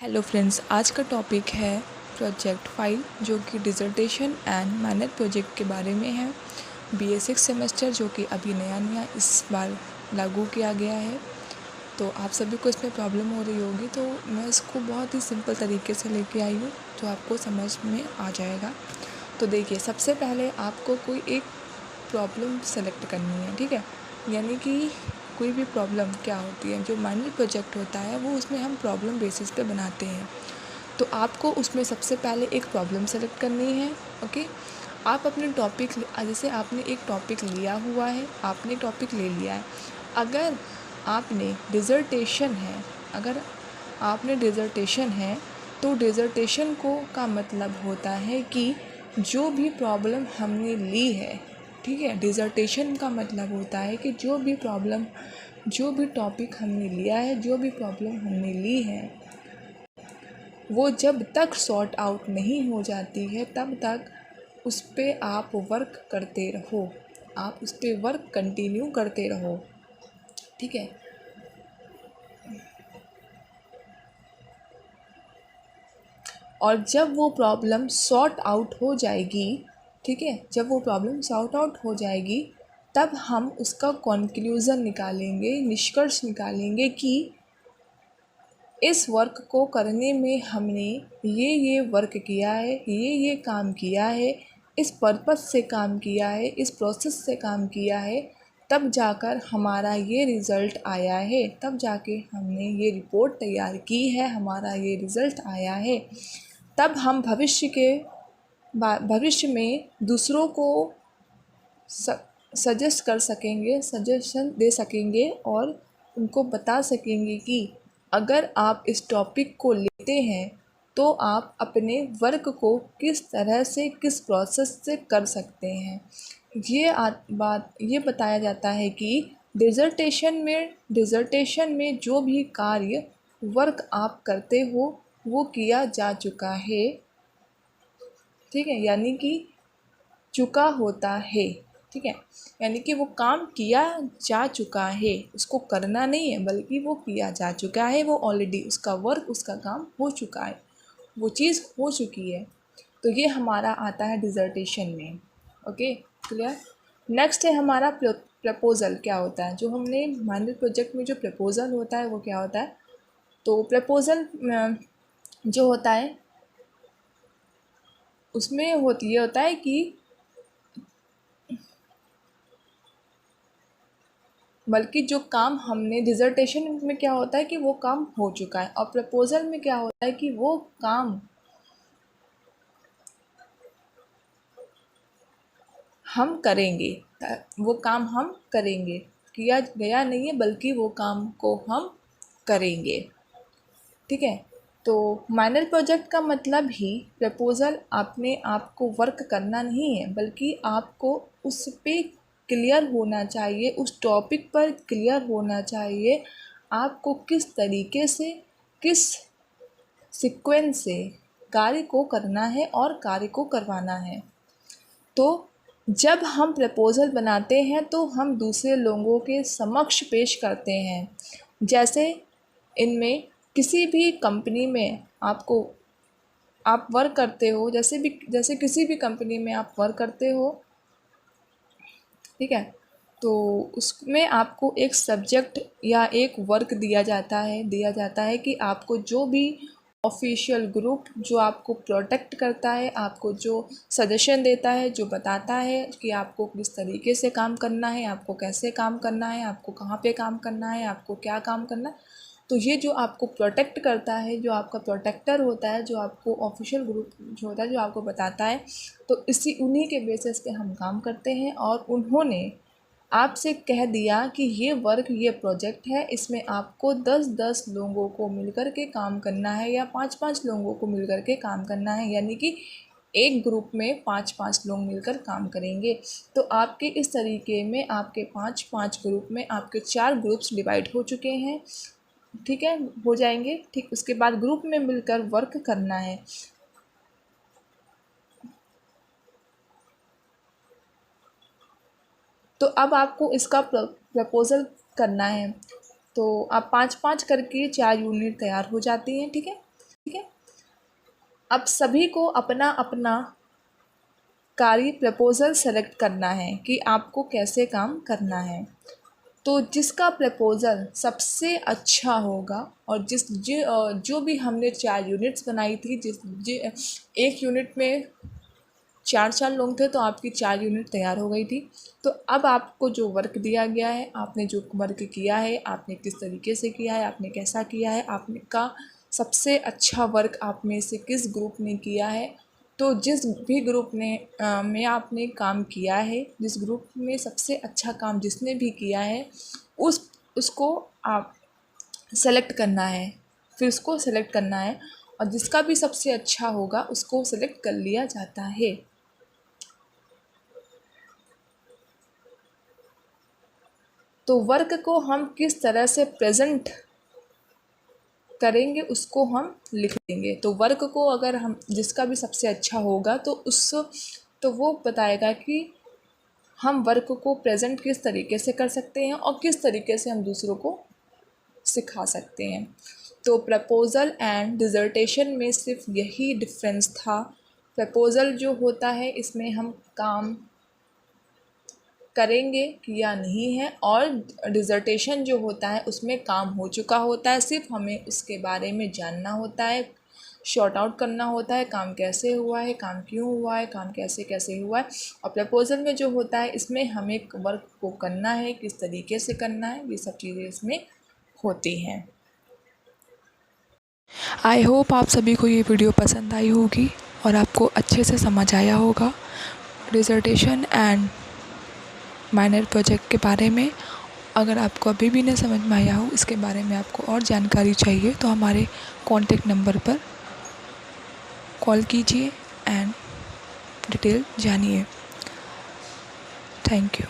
Hello friends, आज का topic है प्रोजेक्ट फाइल, जो कि डिसर्टेशन एंड माइनर प्रोजेक्ट के बारे में है। BA 6 सेमेस्टर जो कि अभी नया नया इस बार लागू किया गया है। तो आप सभी को इसमें प्रॉब्लम हो रही होगी, तो मैं इसको बहुत ही सिंपल तरीके से लेके आई हूँ जो आपको समझ में आ जाएगा। तो देखिए, सबसे पहले आपको कोई एक प्रॉब्लम सेलेक्ट करनी है, ठीक है। यानी कि कोई भी प्रॉब्लम क्या होती है, जो माइनर प्रोजेक्ट होता है वो उसमें हम प्रॉब्लम बेसिस पे बनाते हैं। तो आपको उसमें सबसे पहले एक प्रॉब्लम सेलेक्ट करनी है। ओके, आप अपने टॉपिक, जैसे आपने एक टॉपिक लिया हुआ है, आपने टॉपिक ले लिया है। अगर आपने डिसर्टेशन है, अगर आपने डिसर्टेशन है तो डिसर्टेशन को का मतलब होता है कि जो भी प्रॉब्लम हमने ली है, ठीक है। डिसर्टेशन का मतलब होता है कि जो भी प्रॉब्लम, जो भी टॉपिक हमने लिया है, जो भी प्रॉब्लम हमने ली है, वो जब तक सॉर्ट आउट नहीं हो जाती है तब तक उस पर आप वर्क करते रहो, आप उस पर वर्क कंटिन्यू करते रहो, ठीक है। और जब वो प्रॉब्लम सॉर्ट आउट हो जाएगी, ठीक है, जब वो प्रॉब्लम सॉर्ट आउट हो जाएगी तब हम उसका कॉन्क्लूज़न निकालेंगे, निष्कर्ष निकालेंगे कि इस वर्क को करने में हमने ये वर्क किया है, ये काम किया है, इस पर्पस से काम किया है, इस प्रोसेस से काम किया है, तब जाकर हमारा ये रिज़ल्ट आया है, तब जाके हमने ये रिपोर्ट तैयार की है, हमारा ये रिज़ल्ट आया है। तब हम भविष्य में दूसरों को सजेस्ट कर सकेंगे, सजेशन दे सकेंगे और उनको बता सकेंगे कि अगर आप इस टॉपिक को लेते हैं तो आप अपने वर्क को किस तरह से, किस प्रोसेस से कर सकते हैं। ये बताया जाता है कि डिसर्टेशन में जो भी कार्य वर्क आप करते हो वो किया जा चुका है, ठीक है, यानी कि चुका होता है, ठीक है। यानी कि वो काम किया जा चुका है, उसको करना नहीं है बल्कि वो किया जा चुका है, वो ऑलरेडी उसका वर्क, उसका काम हो चुका है, वो चीज़ हो चुकी है। तो ये हमारा आता है डिसर्टेशन में। Okay, clear. नेक्स्ट है हमारा प्रपोज़ल। क्या होता है, जो हमने माइनर प्रोजेक्ट में जो प्रपोज़ल होता है वो क्या होता है। तो प्रपोज़ल जो होता है उसमें ये होता है कि, बल्कि जो काम हमने, डिसर्टेशन में क्या होता है कि वो काम हो चुका है, और प्रपोज़ल में क्या होता है कि वो काम हम करेंगे, वो काम हम करेंगे, किया गया नहीं है बल्कि वो काम को हम करेंगे, ठीक है। तो माइनर प्रोजेक्ट का मतलब ही प्रपोज़ल आपने आपको वर्क करना नहीं है बल्कि आपको उस पे क्लियर होना चाहिए, उस टॉपिक पर क्लियर होना चाहिए, आपको किस तरीके से, किस सीक्वेंस से कार्य को करना है और कार्य को करवाना है। तो जब हम प्रपोज़ल बनाते हैं तो हम दूसरे लोगों के समक्ष पेश करते हैं। जैसे इनमें किसी भी कंपनी में आप वर्क करते हो, जैसे किसी भी कंपनी में आप वर्क करते हो, ठीक है। तो उसमें आपको एक सब्जेक्ट या एक वर्क दिया जाता है कि आपको जो भी ऑफिशियल ग्रुप जो आपको प्रोटेक्ट करता है, आपको जो सजेशन देता है, जो बताता है कि आपको किस तरीके से काम करना है, आपको कैसे काम करना है, आपको कहाँ पे काम करना है, आपको क्या काम करना है। तो ये जो आपको प्रोटेक्ट करता है, जो आपका प्रोटेक्टर होता है, जो आपको ऑफिशियल ग्रुप जो होता है, जो आपको बताता है, तो उन्हीं के बेसिस पे हम काम करते हैं। और उन्होंने आपसे कह दिया कि ये वर्क, ये प्रोजेक्ट है, इसमें आपको 10-10 लोगों को मिलकर के काम करना है या 5-5 लोगों को मिलकर के काम करना है, यानी कि एक ग्रुप में 5-5 लोग मिलकर काम करेंगे। तो आपके इस तरीके में आपके 5-5 ग्रुप में आपके 4 ग्रुप्स डिवाइड हो चुके हैं, ठीक है, हो जाएंगे। ठीक, उसके बाद ग्रुप में मिलकर वर्क करना है। तो अब आपको इसका प्रपोज़ल करना है। तो आप 5-5 करके 4 यूनिट तैयार हो जाती हैं, ठीक है। अब सभी को अपना अपना कार्य प्रपोज़ल सेलेक्ट करना है कि आपको कैसे काम करना है। तो जिसका प्रपोज़ल सबसे अच्छा होगा और जो भी हमने 4 यूनिट्स बनाई थी, एक यूनिट में 4 लोग थे तो आपकी 4 यूनिट तैयार हो गई थी। तो अब आपको जो वर्क दिया गया है, आपने जो वर्क किया है, आपने किस तरीके से किया है, आपने कैसा किया है, आपने का सबसे अच्छा वर्क आप में से किस ग्रुप ने किया है। तो जिस भी ग्रुप में आपने काम किया है, जिस ग्रुप में सबसे अच्छा काम जिसने भी किया है, उसको आप सेलेक्ट करना है, फिर उसको सेलेक्ट करना है, और जिसका भी सबसे अच्छा होगा उसको सेलेक्ट कर लिया जाता है। तो वर्क को हम किस तरह से प्रेजेंट करेंगे उसको हम लिख देंगे। तो वर्क को अगर हम जिसका भी सबसे अच्छा होगा तो वो बताएगा कि हम वर्क को प्रेजेंट किस तरीके से कर सकते हैं और किस तरीके से हम दूसरों को सिखा सकते हैं। तो प्रपोज़ल एंड डिज़र्टेशन में सिर्फ यही डिफरेंस था। प्रपोज़ल जो होता है इसमें हम काम करेंगे या नहीं है, और डिज़र्टेशन जो होता है उसमें काम हो चुका होता है, सिर्फ हमें उसके बारे में जानना होता है, शॉर्ट आउट करना होता है काम कैसे हुआ है, काम क्यों हुआ है, काम कैसे कैसे हुआ है। और प्रपोज़ल में जो होता है इसमें हमें वर्क को करना है, किस तरीके से करना है, ये सब चीज़ें इसमें होती हैं। आई होप आप सभी को ये वीडियो पसंद आई होगी और आपको अच्छे से समझ आया होगा डिसर्टेशन एंड माइनर प्रोजेक्ट के बारे में। अगर आपको अभी भी नहीं समझ में आया हो, इसके बारे में आपको और जानकारी चाहिए, तो हमारे कॉन्टेक्ट नंबर पर कॉल कीजिए एंड डिटेल जानिए। Thank you.